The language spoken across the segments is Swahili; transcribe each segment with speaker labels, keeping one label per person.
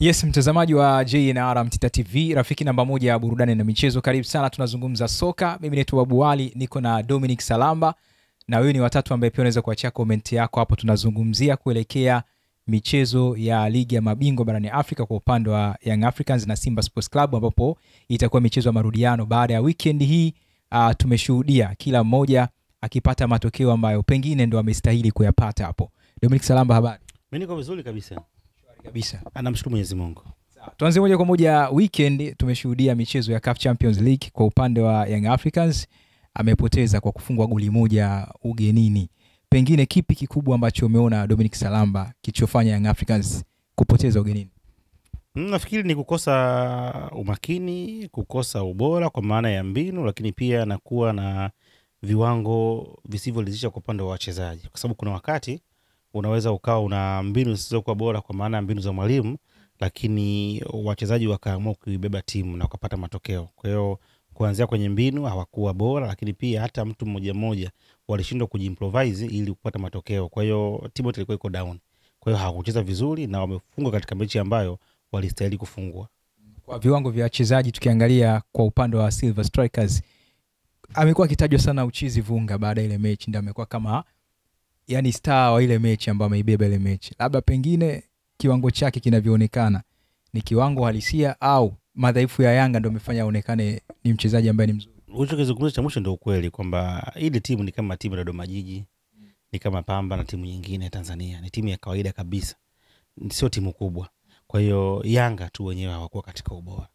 Speaker 1: Yes, mtazamaji wa JNR Mtita TV, rafiki namba moja ya burudani na michezo. Karibu sana, tunazungumza soka. Mimi naitwa Babu Ali, niko na Dominic Salamba. Na wewe ni watatu ambaye pia unaweza kuachia comment yako hapo. Tunazungumzia kuelekea michezo ya ligi ya mabingwa barani Afrika kwa upande wa Young Africans na Simba Sports Club, ambapo itakuwa michezo ya marudiano baada ya weekend hii. Tumeshuhudia kila mmoja akipata matokeo ambayo pengine ndo amestahili kuyapata hapo. Dominic Salamba, habari?
Speaker 2: Mimi niko vizuri kabisa.
Speaker 1: Kabisa.
Speaker 2: Namshukuru Mwenyezi Mungu.
Speaker 1: Sawa. Tuanze moja kwa moja weekend, tumeshuhudia michezo ya CAF Champions League. Kwa upande wa Young Africans amepoteza kwa kufungwa goli moja ugenini. Pengine kipi kikubwa ambacho umeona Dominic Salamba kilichofanya Young Africans kupoteza ugenini?
Speaker 2: Nafikiri ni kukosa umakini, kukosa ubora kwa maana ya mbinu, lakini pia na kuwa na viwango visivyoridhisha kwa upande wa wachezaji. Kwa sababu kuna wakati unaweza ukawa una mbinu zisizokuwa bora kwa maana mbinu za mwalimu, lakini wachezaji wakaamua kuibeba timu na wakapata matokeo. Kwa hiyo kuanzia kwenye mbinu hawakuwa bora, lakini pia hata mtu mmoja mmoja walishindwa kujimprovise ili kupata matokeo. Kwa hiyo timu ilikuwa iko down. Kwa hiyo hawakucheza vizuri na wamefungwa katika mechi ambayo walistahili kufungwa.
Speaker 1: Kwa viwango vya wachezaji tukiangalia kwa upande wa Silver Strikers, amekuwa akitajwa sana Uchizi Vunga baada ile mechi, ndio amekuwa kama yani star wa ile mechi ambayo ameibeba ile mechi. Labda pengine kiwango chake kinavyoonekana ni kiwango halisia au madhaifu ya Yanga ndio amefanya aonekane ni mchezaji ambaye ni mzuri.
Speaker 2: Unachozungumza cha mwisho ndio ukweli kwamba ile timu ni kama timu ya Dodoma Jiji, ni kama Pamba na timu nyingine Tanzania. Ni timu ya kawaida kabisa. Sio timu kubwa. Kwa hiyo Yanga tu wenyewe hawakuwa katika ubora.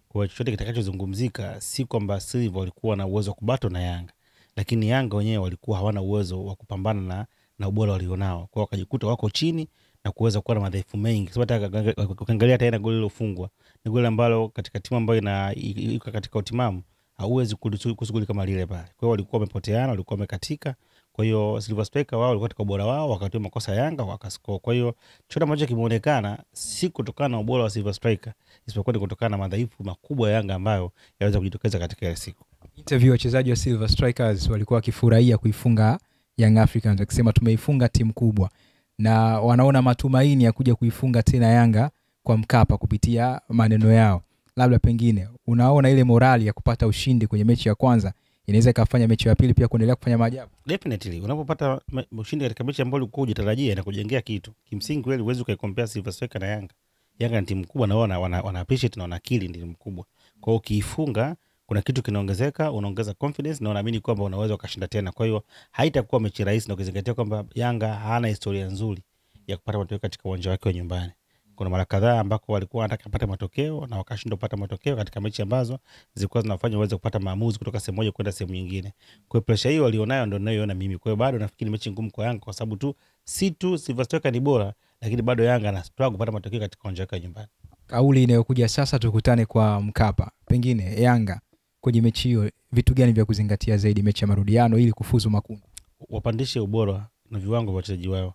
Speaker 2: Kwa hiyo chochote kitakachozungumzika si kwamba Silver walikuwa na uwezo wa kubato na Yanga, lakini Yanga wenyewe walikuwa hawana uwezo wa kupambana na ubora walionao. Kwa hiyo wakajikuta wako chini na kuweza kuwa na madhaifu mengi. Sababu hata ukiangalia tena goli lilofungwa ni goli ambalo katika timu ambayo iko katika utimamu hauwezi kusuguli kama lile pale. Kwa hiyo walikuwa wamepoteana, walikuwa wamekatika. Kwa hiyo Silver Strikers wao walikuwa katika ubora wao, wakatoa makosa Yanga wakascore. Kwa hiyo chochote ambacho kimeonekana si kutokana na ubora wa Silver Strikers, isipokuwa ni kutokana na madhaifu makubwa ya Yanga ambayo yaweza kujitokeza katika ile siku.
Speaker 1: Interview wachezaji wa Silver Strikers walikuwa wakifurahia kuifunga Young Africans, wakisema tumeifunga timu kubwa, na wanaona matumaini ya kuja kuifunga tena Yanga kwa Mkapa kupitia maneno yao. Labda pengine unaona ile morali ya kupata ushindi kwenye mechi ya kwanza inaweza ikafanya mechi ya pili pia kuendelea kufanya maajabu.
Speaker 2: Definitely unapopata ushindi katika mechi ambayo ulikuwa hujatarajia na kujengea kitu, kimsingi wewe huwezi kuikompare Silver Strikers na Yanga. Yanga ni timu kubwa na wana appreciate na wanakili ndio timu kubwa. Kwa hiyo ukiifunga kuna kitu kinaongezeka, unaongeza confidence na unaamini kwamba unaweza ukashinda tena. Kwa hiyo haitakuwa mechi rahisi, na ukizingatia kwamba Yanga hana historia nzuri ya kupata matokeo katika uwanja wake wa nyumbani. Kuna mara kadhaa ambako walikuwa wanataka kupata matokeo na wakashindwa kupata matokeo katika mechi ambazo zilikuwa zinafanya waweze kupata maamuzi kutoka sehemu moja kwenda sehemu nyingine. Kwa hiyo pressure hiyo walionayo ndio ninayoiona mimi. Kwa hiyo bado nafikiri mechi ngumu kwa Yanga kwa sababu tu si tu Silver Strikers ni bora, lakini bado Yanga ana struggle kupata matokeo katika uwanja wake wa nyumbani.
Speaker 1: Kauli inayokuja sasa, tukutane kwa Mkapa. Pengine Yanga kwenye mechi hiyo vitu gani vya kuzingatia zaidi mechi ya marudiano ili kufuzu makundi?
Speaker 2: Wapandishe ubora na viwango vya wachezaji wao.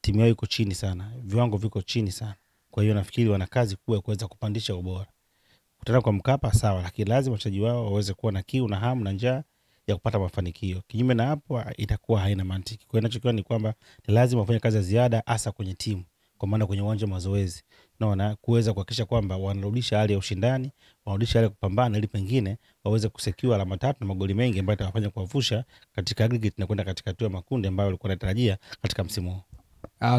Speaker 2: Timu yao iko chini sana. Viwango viko chini sana. Kwa hiyo nafikiri wana kazi kubwa ya kuweza kupandisha ubora. Kutana kwa Mkapa sawa, lakini lazima wachezaji wao waweze kuwa na kiu na hamu na njaa ya kupata mafanikio. Kinyume na hapo itakuwa haina mantiki. Kwa hiyo ninachokiona ni kwamba ni lazima wafanye kazi ya ziada hasa kwenye timu, kwa maana kwenye uwanja wa mazoezi. Naona kuweza kuhakikisha kwamba wanarudisha hali ya ushindani, wanarudisha hali ya kupambana ili pengine waweze kusecure alama 3 na magoli mengi ambayo itawafanya kuwavusha katika aggregate na kwenda katika hatua ya makundi ambayo walikuwa wanatarajia katika msimu huu.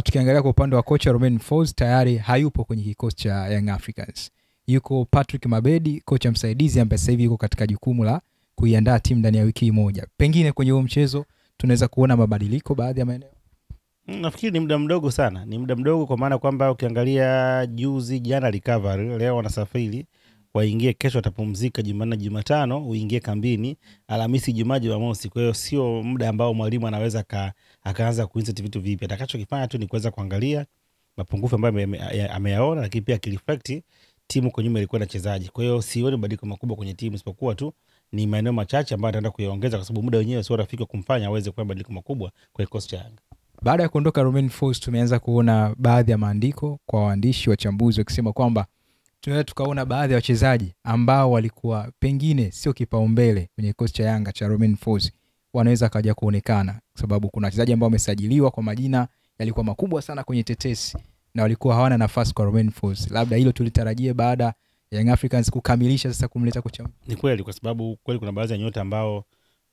Speaker 1: Tukiangalia kwa upande wa kocha Romain Folz tayari hayupo kwenye kikosi cha Young Africans. Yuko Patrick Mabedi, kocha msaidizi ambaye sasa hivi yuko katika jukumu la kuiandaa timu ndani ya wiki moja. Pengine kwenye huo mchezo tunaweza kuona mabadiliko baadhi ya maeneo.
Speaker 2: Nafikiri ni muda mdogo sana. Ni muda mdogo kwa maana kwamba ukiangalia juzi jana recovery, leo wanasafiri, waingie kesho watapumzika, Jumanne Jumatano uingie kambini, Alhamisi Ijumaa Jumamosi. Kwa hiyo sio muda ambao mwalimu anaweza akaanza kuinsert vitu vipi. Atakachokifanya tu ni kuweza kuangalia mapungufu ambayo ameyaona, lakini pia akireflect timu kwa nyuma ilikuwa inachezaje. Kwa hiyo sioni mabadiliko makubwa kwenye timu, isipokuwa tu ni maeneo machache ambayo ataenda kuyaongeza kwa sababu muda wenyewe sio rafiki kumfanya aweze kufanya mabadiliko makubwa kwa kikosi cha Yanga.
Speaker 1: Baada ya kuondoka Romain Folz tumeanza kuona baadhi ya maandiko kwa waandishi wachambuzi wakisema kwamba tunaweza tukaona baadhi ya wachezaji ambao walikuwa pengine sio kipaumbele kwenye kikosi cha Yanga cha Romain Folz wanaweza kaja kuonekana, kwa sababu kuna wachezaji ambao wamesajiliwa kwa majina yalikuwa makubwa sana kwenye tetesi na walikuwa hawana nafasi kwa Romain Folz. Labda hilo tulitarajie baada ya Young Africans kukamilisha sasa kumleta kocha.
Speaker 2: Ni kweli, kwa sababu kweli kuna baadhi ya nyota ambao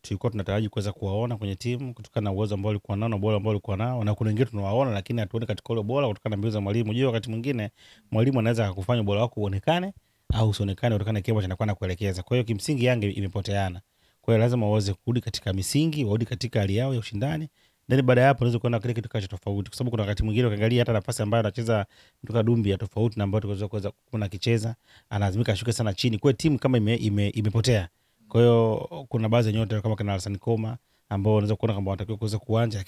Speaker 2: tulikuwa tunataraji kuweza kuwaona kwenye timu kutokana na uwezo ambao walikuwa nao na bora ambao walikuwa nao, na kuna wengine tunawaona lakini hatuoni katika ile bora kutokana na mbinu za mwalimu. Unajua wakati mwingine mwalimu anaweza kukufanya bora wako uonekane au usionekane kutokana na kile ambacho anakuwa anakuelekeza. Kwa hiyo kimsingi Yanga imepoteana. Kwa hiyo lazima waweze kurudi katika misingi, warudi katika hali yao ya ushindani. Then baada ya hapo unaweza kuona kile kitu kacho tofauti, kwa sababu kuna wakati mwingine ukiangalia hata nafasi ambayo anacheza mtoka Dumbi ya tofauti na ambayo tunaweza kuona kicheza, analazimika ashuke sana chini. Kwa hiyo timu kama imepotea. Kwa hiyo kuna baadhi ya nyota kama kana Hassan Koma ambao unaweza kuona kama wanatakiwa kuweza kwanza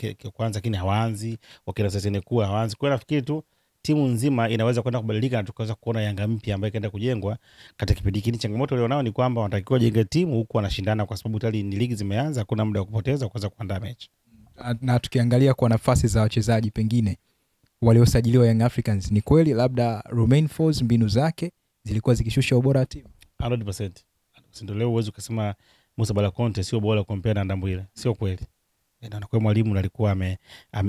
Speaker 2: lakini hawaanzi, wakina sasa inakuwa hawaanzi. Kwa hiyo nafikiri tu timu nzima inaweza kwenda kubadilika na tukaweza kuona Yanga mpya ambayo ikaenda kujengwa katika kipindi hiki. Changamoto walionao ni kwamba wanatakiwa jenge timu huku wanashindana, kwa sababu tayari ni ligi zimeanza, hakuna muda wa kupoteza kuweza kuandaa mechi.
Speaker 1: Na tukiangalia kwa nafasi za wachezaji pengine waliosajiliwa Young Africans, ni kweli labda Romain Folz mbinu zake zilikuwa zikishusha ubora wa timu
Speaker 2: 100%. Ndio leo uwezo kusema Musa Bala Conte sio bora compare na Ndambwile, sio kweli. Na kwa mwalimu alikuwa ame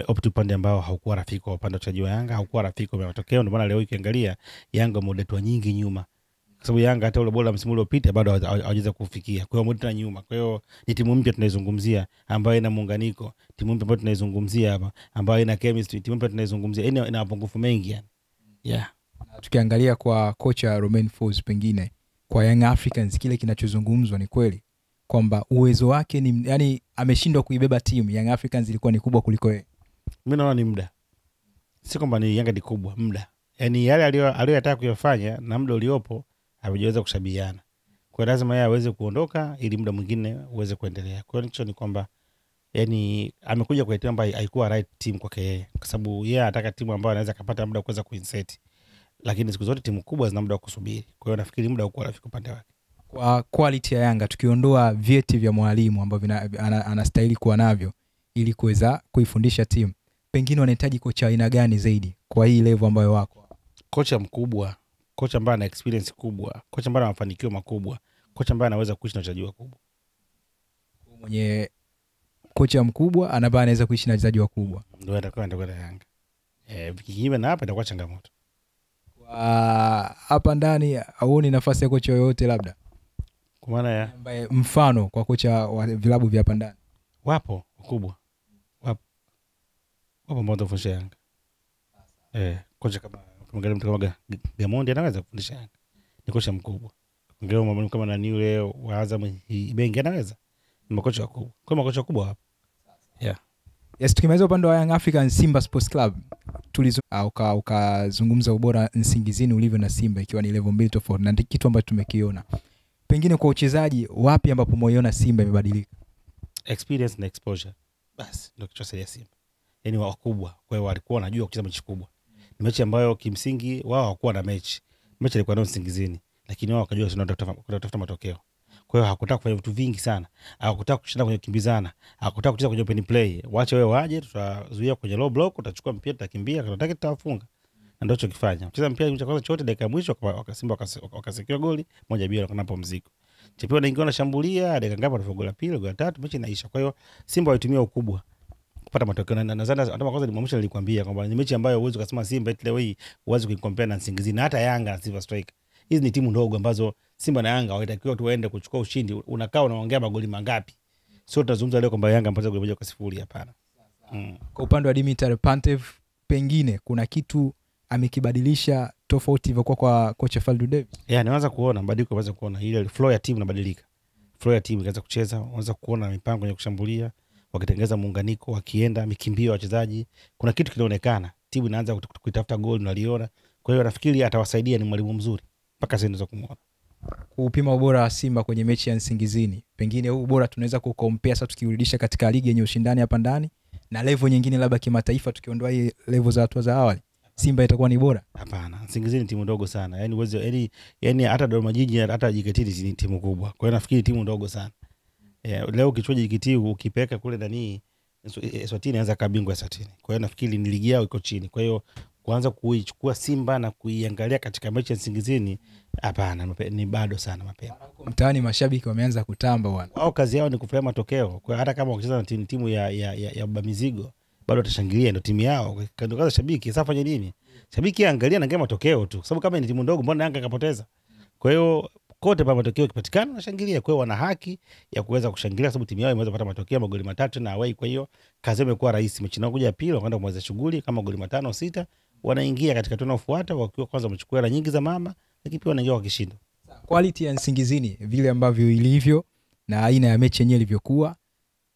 Speaker 2: opt upande ambao haukuwa rafiki kwa upande wa wachezaji wa Yanga, haukuwa rafiki kwa matokeo. Ndio maana leo ukiangalia Yanga modetwa nyingi nyuma, kwa sababu Yanga hata ule bora msimu uliopita bado hawajaweza kufikia. Kwa hiyo modetwa nyuma. Kwa hiyo ni timu mpya tunaizungumzia ambayo ina muunganiko, timu mpya ambayo tunaizungumzia hapa ambayo ina chemistry, timu mpya tunaizungumzia ina mapungufu mengi yani. Yeah.
Speaker 1: Tukiangalia kwa kocha Romain Folz, pengine kwa Young Africans kile kinachozungumzwa ni kweli kwamba uwezo wake ni yani ameshindwa kuibeba timu. Young Africans ilikuwa ni kubwa kuliko yeye.
Speaker 2: Mimi naona ni muda. Si kwamba ni Yanga ni kubwa, muda. Yani yale aliyotaka kuyafanya na muda uliopo hawajaweza kushabihiana. Kwa hiyo lazima yeye aweze kuondoka ili muda mwingine uweze kuendelea. Kwa hiyo ni kwamba yani amekuja kwa timu ambayo haikuwa right team kwake yeye, kwa sababu yeye anataka timu ambayo anaweza kupata muda kuweza kuinsert. Lakini siku zote timu kubwa zina muda wa kusubiri. Kwa hiyo nafikiri muda uko rafiki upande wake.
Speaker 1: Kwa quality ya Yanga, tukiondoa vyeti vya mwalimu ambavyo anastahili kuwa navyo ili kuweza kuifundisha timu, pengine wanahitaji kocha aina gani zaidi kwa hii level ambayo wako?
Speaker 2: Kocha mkubwa, kocha ambaye ana experience kubwa, kocha ambaye ana mafanikio makubwa, kocha ambaye anaweza kuishi na wachezaji wakubwa.
Speaker 1: Mwenye kocha mkubwa ambaye anaweza kuishi na wachezaji wakubwa
Speaker 2: ndio atakuwa Yanga. Kinyume na hapa itakuwa changamoto.
Speaker 1: Hapa ndani hauoni nafasi ya kocha yoyote labda?
Speaker 2: Kwa maana ya
Speaker 1: mfano kwa kocha wa vilabu vya hapa ndani
Speaker 2: wapo wakubwa. Wapo ambao wanafundisha Yanga. Kocha kama mtu kama Gamondi anaweza kufundisha Yanga. Ni kocha mkubwa. Ngeo mwalimu kama nani yule wa Azam Bengi anaweza. Ni makocha wakubwa. Kwa makocha wakubwa hapo. Yeah.
Speaker 1: Yes, tukimaliza upande wa Young African Simba Sports Club, ukazungumza ubora Nsingizini ulivyo na Simba ikiwa ni level mbili tofauti, na kitu ambacho tumekiona. Pengine kwa uchezaji wapi ambapo moyona Simba imebadilika?
Speaker 2: Experience na exposure. Basi ndio kitu cha Simba. Yaani wakubwa, kwa hiyo walikuwa wanajua kucheza mechi kubwa. Ni mechi ambayo kimsingi wao hawakuwa na mechi. Mechi ilikuwa ndio Nsingizini, lakini wao wakajua tunatafuta matokeo. Kwa hiyo hakutaka kufanya vitu vingi sana. Hakutaka kushinda kwenye kimbizana. Hakutaka kucheza kwenye open play. Waache wewe waje, tutazuia kwenye low block, utachukua mpira tutakimbia, tunataka tutafunga. Na ndio chokifanya. Mcheza mpira cha kwanza chote dakika ya mwisho Simba wakasikia goli 1-0 na kunapo mzigo. Chipio anaingia na shambulia, dakika ngapi anafunga goli la pili, goli la tatu, mechi inaisha. Kwa hiyo Simba walitumia ukubwa kupata matokeo, na nadhani hata kwanza nimwamsha nilikwambia kwamba ni mechi ambayo uwezo kusema Simba leo hii uweze kuicompare na Nsingizini, hata Yanga na Silver Strike. Hizi ni timu ndogo ambazo Simba na Yanga wanatakiwa tuende kuchukua ushindi. Unakaa unaongea magoli mangapi? Sio tutazungumza leo kwamba Yanga mpaka goli 1-0, hapana.
Speaker 1: Kwa upande wa Dimitar Pantev, pengine kuna kitu amekibadilisha tofauti ilivyokuwa kwa kocha Faldu Davis?
Speaker 2: Naanza kuona mabadiliko, naanza kuona ile flow ya timu inabadilika. Flow ya timu ikaanza kucheza, unaanza kuona mipango ya kushambulia, wakitengeneza muunganiko, wakienda mikimbio wachezaji. Kuna kitu kinaonekana, timu inaanza kuitafuta goli unaliona. Kwa hiyo nafikiri atawasaidia, ni mwalimu mzuri. Mpaka sasa tunaweza kumuona.
Speaker 1: Kupima ubora wa Simba kwenye mechi ya Nsingizini, pengine huu ubora tunaweza kukompea sasa tukirudisha katika ligi yenye ushindani hapa ndani na level nyingine labda kimataifa, tukiondoa hii level za hatua za awali, Simba itakuwa ni bora?
Speaker 2: Hapana, Nsingizini timu ndogo sana. Yaani uwezo yani hata Dodoma Jiji hata JKT ni timu kubwa. Kwa hiyo nafikiri timu ndogo sana. Leo kichwa JKT ukipeka kule ndani Eswatini anaweza kabingwa Eswatini. Kwa hiyo nafikiri ni ligi yao iko chini. Kwa hiyo kuanza kuichukua Simba na kuiangalia katika mechi ya Nsingizini, hapana, ni bado sana mapema.
Speaker 1: Mtaani mashabiki wameanza kutamba bwana.
Speaker 2: Wao kazi yao ni kufanya matokeo. Kwa hata kama wakicheza na timu ya Bamizigo, bado watashangilia, ndio timu yao. Ndio kaza shabiki, sasa fanya nini? Shabiki angalia na ngema matokeo tu. Sababu kama ni timu ndogo, mbona Yanga kapoteza? Kwa hiyo kote pa matokeo yakipatikana nashangilia. Kwa hiyo wana haki ya kuweza kushangilia sababu timu yao imeweza kupata matokeo magoli 3 na away. Kwa hiyo kazi imekuwa rahisi. Mechi inayokuja ya pili wanaenda kumaliza shughuli kama goli 5 6, wanaingia katika hatua inayofuata wakiwa kwanza wamechukua hela nyingi za mama, lakini pia wanaingia wakishinda.
Speaker 1: Quality ya Nsingizini vile ambavyo ilivyo na aina ya mechi yenyewe ilivyokuwa,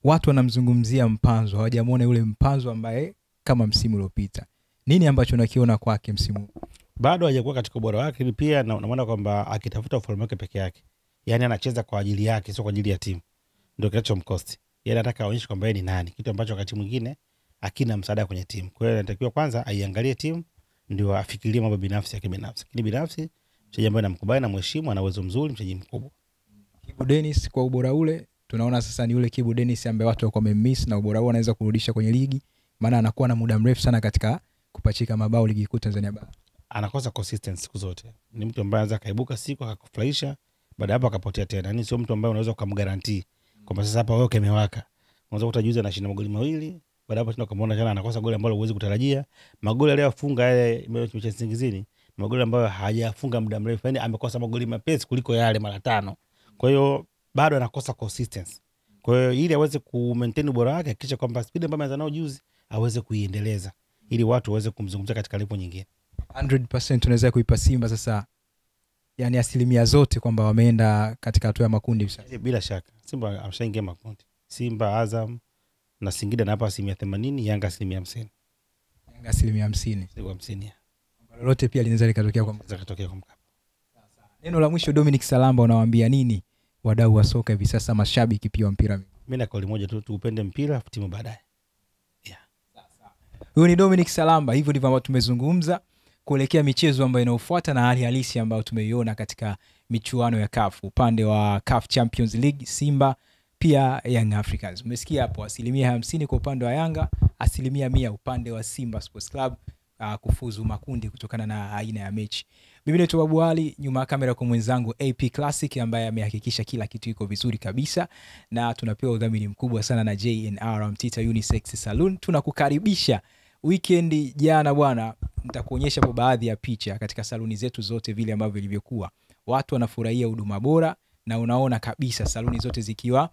Speaker 1: watu wanamzungumzia Mpanzo, hawajamuona yule Mpanzo ambaye kama msimu uliopita. Nini ambacho unakiona kwake msimu huu?
Speaker 2: Bado hajakuwa katika ubora wake, ni pia naona kwamba akitafuta ufalme wake peke yake. Yaani anacheza kwa ajili yake, sio kwa ajili ya timu. Ndio kinachomkosti. Yaani anataka aonyeshe kwamba yeye ni nani, kitu ambacho wakati mwingine hakina msaada kwenye timu. Kwa hiyo anatakiwa kwanza aiangalie timu ndio afikirie mambo binafsi yake binafsi. Lakini binafsi mchezaji ambaye namkubali na mheshimu, ana uwezo mzuri, mchezaji mkubwa.
Speaker 1: Kibu Dennis kwa ubora ule, tunaona sasa ni yule Kibu Dennis ambaye watu wako wamemiss, na ubora huo anaweza kurudisha kwenye ligi, maana anakuwa na muda mrefu sana katika kupachika mabao ligi kuu Tanzania bara. Anakosa
Speaker 2: consistency siku zote. Ni mtu ambaye anaweza kaibuka siku akakufurahisha, baada hapo akapotea tena. Yaani sio mtu ambaye unaweza kumgarantii kwamba sasa hapa wewe kimewaka. Unaweza kutajuza anashinda magoli 2, baada hapo tena ukamwona tena anakosa goli ambalo huwezi kutarajia. Magoli aliyofunga yale mechi ya Nsingizini, magoli ambayo hajafunga muda mrefu. Yaani amekosa magoli mapesi kuliko yale mara 5. Kwa hiyo bado anakosa consistency. Kwa hiyo ili aweze ku maintain ubora wake, hakikisha kwamba speed ambayo ameanza nayo juzi aweze kuiendeleza ili watu waweze kumzungumzia katika level nyingine.
Speaker 1: 100% tunaweza kuipa Simba sasa, yani asilimia zote kwamba wameenda katika hatua ya makundi sasa.
Speaker 2: Bila shaka Simba ameshaingia makundi. Simba, Azam na Singida na hapa 80%, Yanga 50%.
Speaker 1: Yanga 50%.
Speaker 2: Sio 50.
Speaker 1: Lolote pia linaweza likatokea kwa
Speaker 2: Mkapa.
Speaker 1: Neno la mwisho Dominic Salamba, unawaambia nini wadau wa soka hivi sasa, mashabiki pia wa mpira?
Speaker 2: Mimi na kauli moja tu, tuupende mpira, timu baadaye.
Speaker 1: Huyu ni Dominic Salamba. Hivyo ndivyo ambavyo tumezungumza kuelekea michezo ambayo inayofuata na hali halisi ambayo tumeiona katika michuano ya CAF. Upande wa CAF Champions League, Simba pia Young Africans. Umesikia hapo, 50% kwa upande wa Yanga, 100% upande wa Simba Sports Club kufuzu makundi kutokana na aina ya mechi. Mimi ni Babu Ali, nyuma ya kamera kwa mwenzangu AP Classic ambaye amehakikisha kila kitu iko vizuri kabisa, na tunapewa udhamini mkubwa sana na J&R Mtita Unisex Saloon. Tunakukaribisha weekend. Jana bwana, nitakuonyesha kwa baadhi ya picha katika saluni zetu zote vile ambavyo ilivyokuwa. Watu wanafurahia huduma bora na unaona kabisa saluni zote zikiwa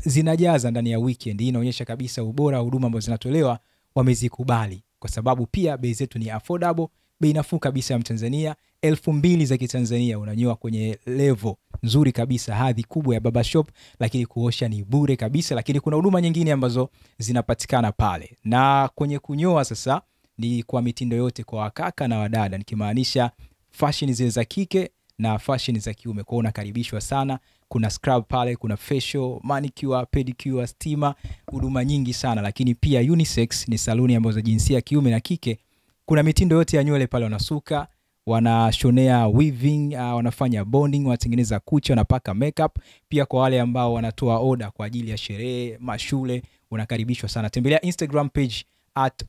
Speaker 1: zinajaza ndani ya weekend. Hii inaonyesha kabisa ubora wa huduma ambazo zinatolewa wamezikubali, kwa sababu pia bei zetu ni affordable, bei nafuu kabisa ya Mtanzania. 2,000 za Kitanzania unanyoa kwenye level nzuri kabisa, hadhi kubwa ya baba shop, lakini kuosha ni bure kabisa. Lakini kuna huduma nyingine ambazo zinapatikana pale, na kwenye kunyoa sasa ni kwa mitindo yote, kwa wakaka na wadada, nikimaanisha fashion zile za kike na fashion za kiume. Kwa unakaribishwa sana. Kuna scrub pale, kuna facial, manicure, pedicure, steamer, huduma nyingi sana. Lakini pia unisex ni saluni ambazo jinsia kiume na kike. Kuna mitindo yote ya nywele pale, wanasuka, wanashonea weaving, wanafanya bonding, wanatengeneza kucha, wanapaka makeup. Pia kwa wale ambao wanatoa order kwa ajili ya sherehe, mashule, unakaribishwa sana. Tembelea Instagram page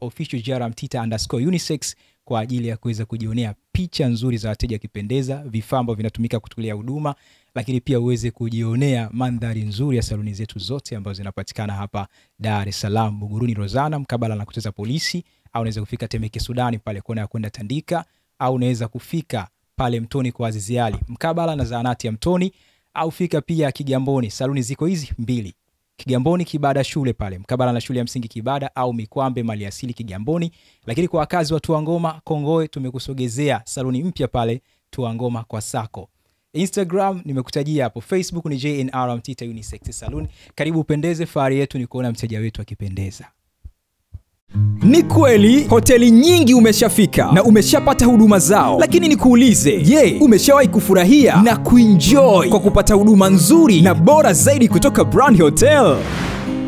Speaker 1: @officialJRMtita_unisex kwa ajili ya kuweza kujionea picha nzuri za wateja kipendeza, vifaa ambavyo vinatumika kutolea huduma, lakini pia uweze kujionea mandhari nzuri ya saluni zetu zote ambazo zinapatikana hapa Dar es Salaam, Buguruni Rozana, mkabala na kuteza polisi, au unaweza kufika Temeke Sudani pale kona ya kwenda Tandika, au unaweza kufika pale Mtoni kwa Azizi Ali, mkabala na zahanati ya Mtoni, au fika pia Kigamboni. Saluni ziko hizi mbili. Kigamboni Kibada shule pale, mkabala na shule ya msingi Kibada, au Mikwambe Maliasili Kigamboni. Lakini kwa wakazi wa Tuangoma Kongoe, tumekusogezea saluni mpya pale Tuangoma kwa Sako. Instagram nimekutajia hapo, Facebook ni J&R Mtita Unisex Saloon. Karibu upendeze, fahari yetu ni kuona mteja wetu akipendeza.
Speaker 3: Ni kweli hoteli nyingi umeshafika na umeshapata huduma zao, lakini nikuulize, je, umeshawahi kufurahia na kuenjoy kwa kupata huduma nzuri na bora zaidi kutoka Brand Hotel?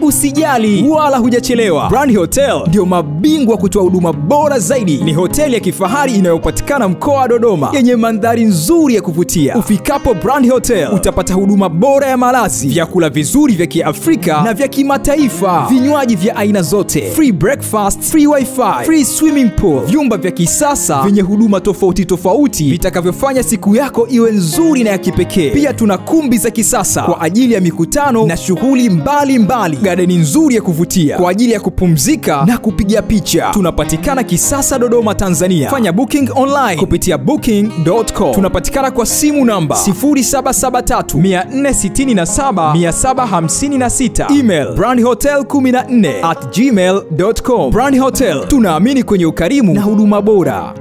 Speaker 3: Usijali wala hujachelewa. Brand Hotel ndio mabingwa kutoa huduma bora zaidi. Ni hoteli ya kifahari inayopatikana mkoa wa Dodoma, yenye mandhari nzuri ya kuvutia. Ufikapo Brand Hotel utapata huduma bora ya malazi, vyakula vizuri vya Kiafrika na vya kimataifa, vinywaji vya aina zote, free breakfast, free wifi, free swimming pool, vyumba vya kisasa vyenye huduma tofauti tofauti vitakavyofanya siku yako iwe nzuri na ya kipekee. Pia tuna kumbi za kisasa kwa ajili ya mikutano na shughuli mbalimbali. garden nzuri ya kuvutia kwa ajili ya kupumzika na kupiga picha. Tunapatikana Kisasa, Dodoma, Tanzania. Fanya booking online kupitia booking.com. Tunapatikana kwa simu namba 0773467756. Email brandhotel14@gmail.com. Brand Hotel, tunaamini kwenye ukarimu na huduma bora.